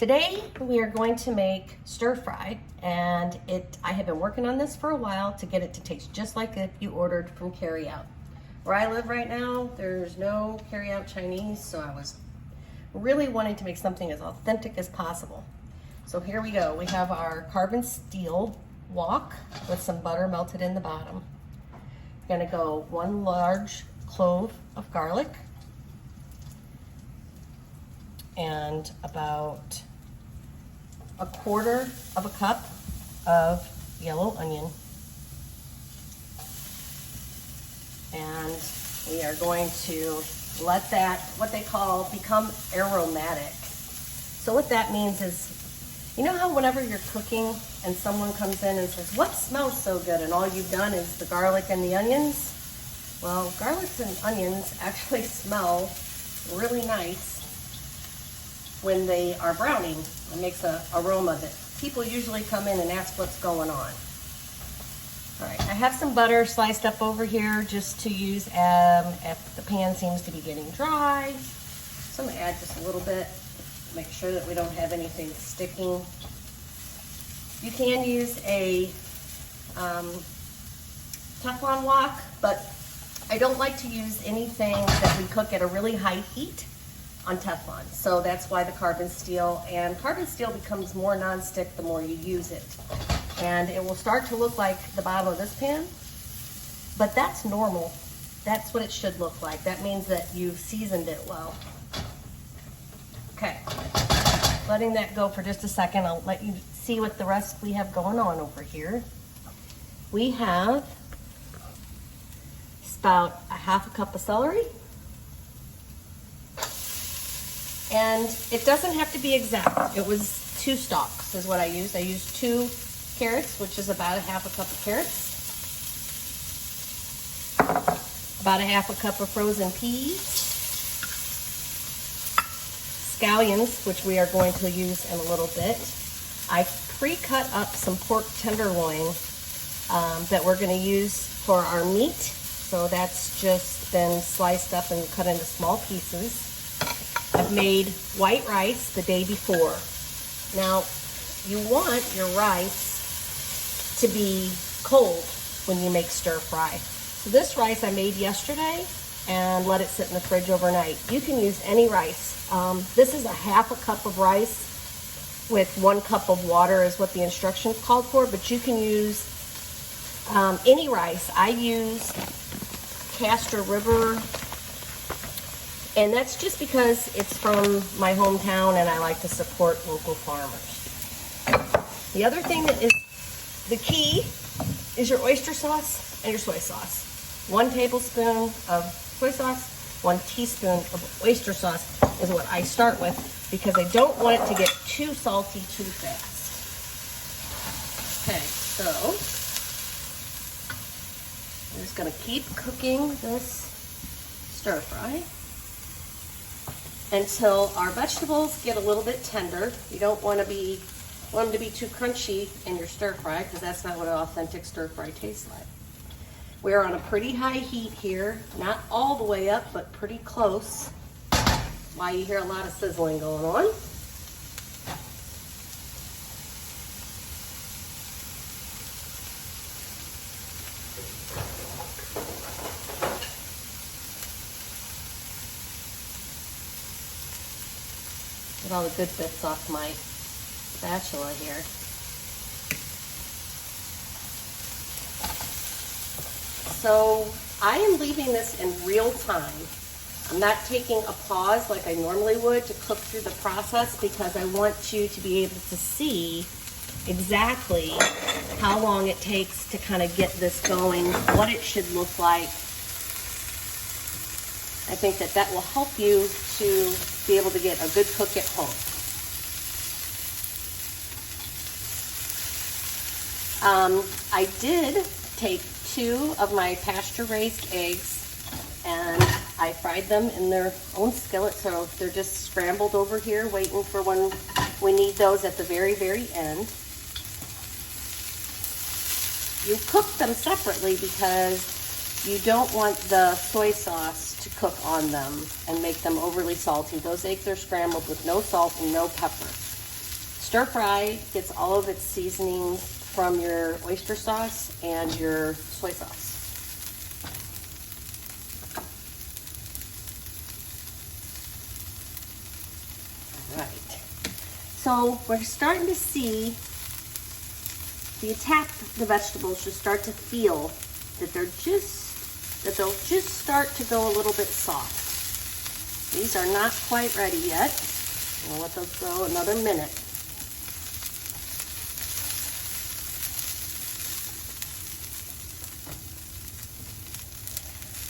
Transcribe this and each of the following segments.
Today we are going to make stir fry, and I have been working on this for a while to get it to taste just like if you ordered from carry out. Where I live right now, there's no carry out Chinese, so I was really wanting to make something as authentic as possible. So here we go. We have our carbon steel wok with some butter melted in the bottom. We're gonna go 1 large clove of garlic and about 1/4 of a cup of yellow onion. And we are going to let that, what they call, become aromatic. So what that means is, you know how whenever you're cooking and someone comes in and says, "What smells so good?" and all you've done is the garlic and the onions? Well, garlics and onions actually smell really nice when they are browning. It makes an aroma that people usually come in and ask what's going on. All right, I have some butter sliced up over here just to use if the pan seems to be getting dry. So I'm gonna add just a little bit, make sure that we don't have anything sticking. You can use a Teflon wok, but I don't like to use anything that we cook at a really high heat on Teflon. So that's why the carbon steel, and carbon steel becomes more non-stick the more you use it. And it will start to look like the bottom of this pan, but that's normal. That's what it should look like. That means that you've seasoned it well. Okay, letting that go for just a second. I'll let you see what the rest we have going on over here. We have about 1/2 cup of celery. And it doesn't have to be exact. It was 2 stalks is what I used. I used 2 carrots, which is about 1/2 cup of carrots. About 1/2 cup of frozen peas. Scallions, which we are going to use in a little bit. I pre-cut up some pork tenderloin that we're going to use for our meat. So that's just been sliced up and cut into small pieces. I've made white rice the day before. Now, you want your rice to be cold when you make stir fry. So this rice I made yesterday and let it sit in the fridge overnight. You can use any rice. This is 1/2 cup of rice with 1 cup of water is what the instructions called for, but you can use any rice. I use Castor River, and that's just because it's from my hometown and I like to support local farmers. The other thing that is the key is your oyster sauce and your soy sauce. 1 tablespoon of soy sauce, 1 teaspoon of oyster sauce is what I start with because I don't want it to get too salty too fast. Okay, so I'm just going to keep cooking this stir fry until our vegetables get a little bit tender. You don't want them to be too crunchy in your stir fry because that's not what an authentic stir fry tastes like. We're on a pretty high heat here, not all the way up, but pretty close. Why you hear a lot of sizzling going on. Get all the good bits off my spatula here. So I am leaving this in real time. I'm not taking a pause like I normally would to cook through the process because I want you to be able to see exactly how long it takes to kind of get this going, what it should look like. I think that will help you to be able to get a good cook at home. I did take 2 of my pasture-raised eggs and I fried them in their own skillet, so they're just scrambled over here waiting for when we need those at the very, very end. You cook them separately because you don't want the soy sauce to cook on them and make them overly salty. Those eggs are scrambled with no salt and no pepper. stir fry gets all of its seasoning from your oyster sauce and your soy sauce. All right. So we're starting to see the vegetables should start to feel that they'll just start to go a little bit soft. These are not quite ready yet. We'll let those go another minute.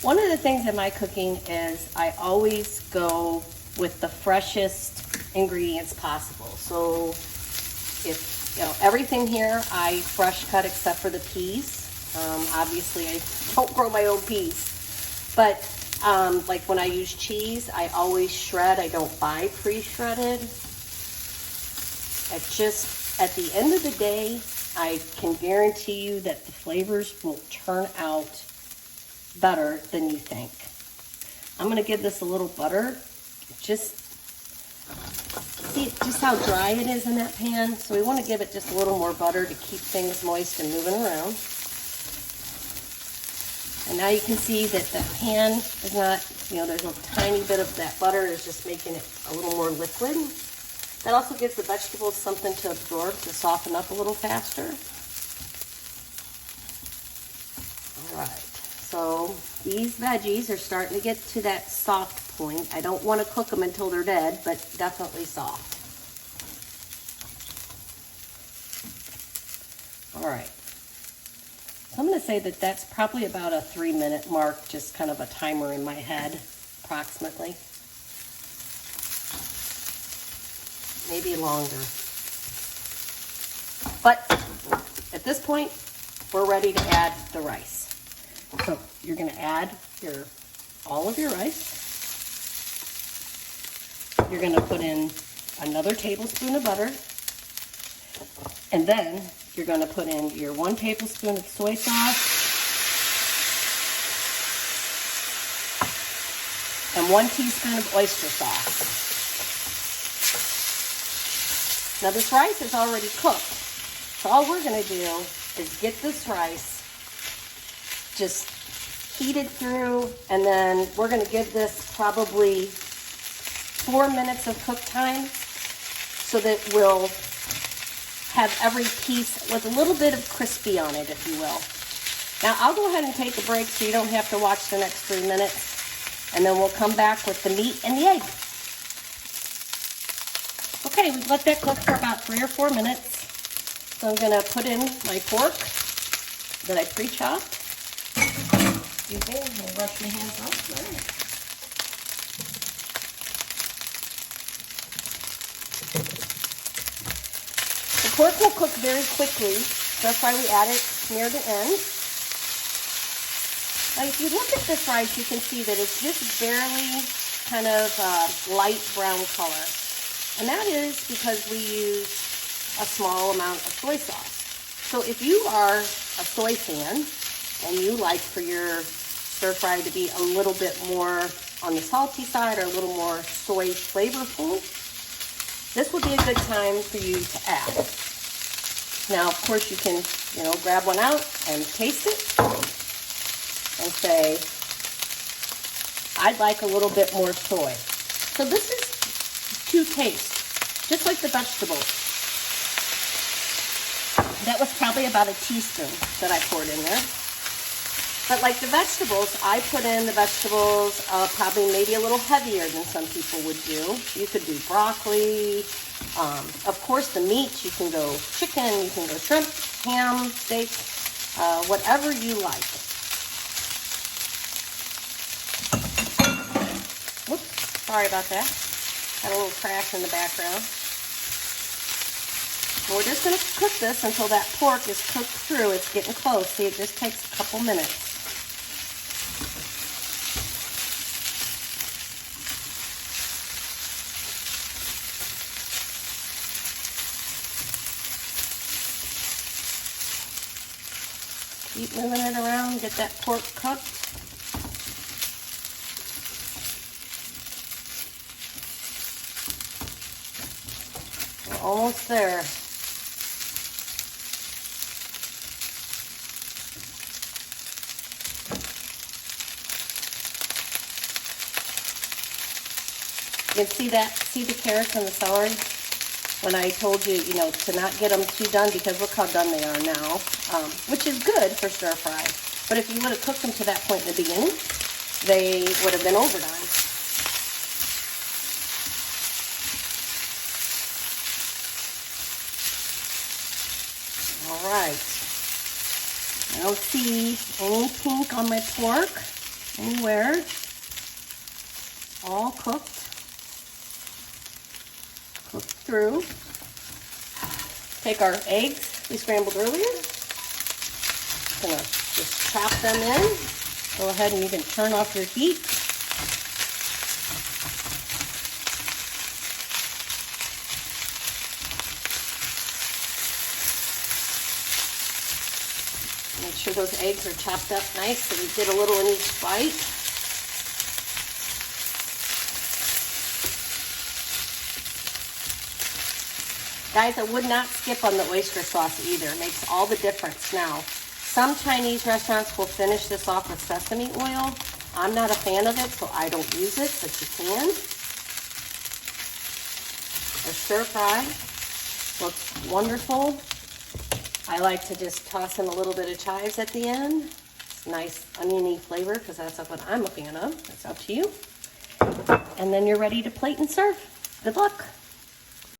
One of the things in my cooking is I always go with the freshest ingredients possible. So if, everything here I fresh cut except for the peas. Obviously I don't grow my own peas, but like when I use cheese, I always shred. I don't buy pre-shredded. At the end of the day, I can guarantee you that the flavors will turn out better than you think. I'm going to give this a little butter. Just see just how dry it is in that pan. So we want to give it just a little more butter to keep things moist and moving around. And now you can see that the pan is not, there's a tiny bit of that butter is just making it a little more liquid. That also gives the vegetables something to absorb to soften up a little faster. All right, so these veggies are starting to get to that soft point. I don't want to cook them until they're dead, but definitely soft. All right. So I'm going to say that that's probably about a 3-minute mark, just kind of a timer in my head, approximately. Maybe longer. But at this point, we're ready to add the rice. So you're going to add all of your rice. You're going to put in another tablespoon of butter. And then you're going to put in your 1 tablespoon of soy sauce and 1 teaspoon of oyster sauce. Now this rice is already cooked, so all we're going to do is get this rice just heated through, and then we're going to give this probably 4 minutes of cook time so that we'll have every piece with a little bit of crispy on it, if you will. Now I'll go ahead and take a break so you don't have to watch the next 3 minutes, and then we'll come back with the meat and the egg. Okay, we've let that cook for about 3 or 4 minutes. So I'm gonna put in my pork that I pre-chopped. Excuse me, I'll brush my hands off. All right. The pork will cook very quickly. That's why we add it near the end. Now, if you look at this rice, you can see that it's just barely kind of light brown color. And that is because we use a small amount of soy sauce. So if you are a soy fan and you like for your stir fry to be a little bit more on the salty side or a little more soy flavorful, this would be a good time for you to add. Now, of course, you can, grab one out and taste it and say, I'd like a little bit more soy. So this is to taste, just like the vegetables. That was probably about a teaspoon that I poured in there. But like the vegetables, I put in the vegetables probably maybe a little heavier than some people would do. You could do broccoli. Of course, the meat, you can go chicken, you can go shrimp, ham, steak, whatever you like. Whoops, sorry about that. Had a little crash in the background. So we're just going to cook this until that pork is cooked through. It's getting close. See, it just takes a couple minutes. Keep moving it around, get that pork cooked. almost there. You can see the carrots and the celery? When I told you, you know, to not get them too done, because look how done they are now, which is good for stir fry. But if you would have cooked them to that point in the beginning, they would have been overdone. All right. I don't see any pink on my pork anywhere. All cooked. Through. Take our eggs we scrambled earlier. Gonna just chop them in. Go ahead and you can turn off your heat. Make sure those eggs are chopped up nice so we get a little in each bite. Guys, I would not skip on the oyster sauce either. It makes all the difference now. Some Chinese restaurants will finish this off with sesame oil. I'm not a fan of it, so I don't use it, but you can. Our stir fry looks wonderful. I like to just toss in a little bit of chives at the end. It's nice oniony flavor because that's what I'm a fan of. That's up to you. And then you're ready to plate and serve. Good luck.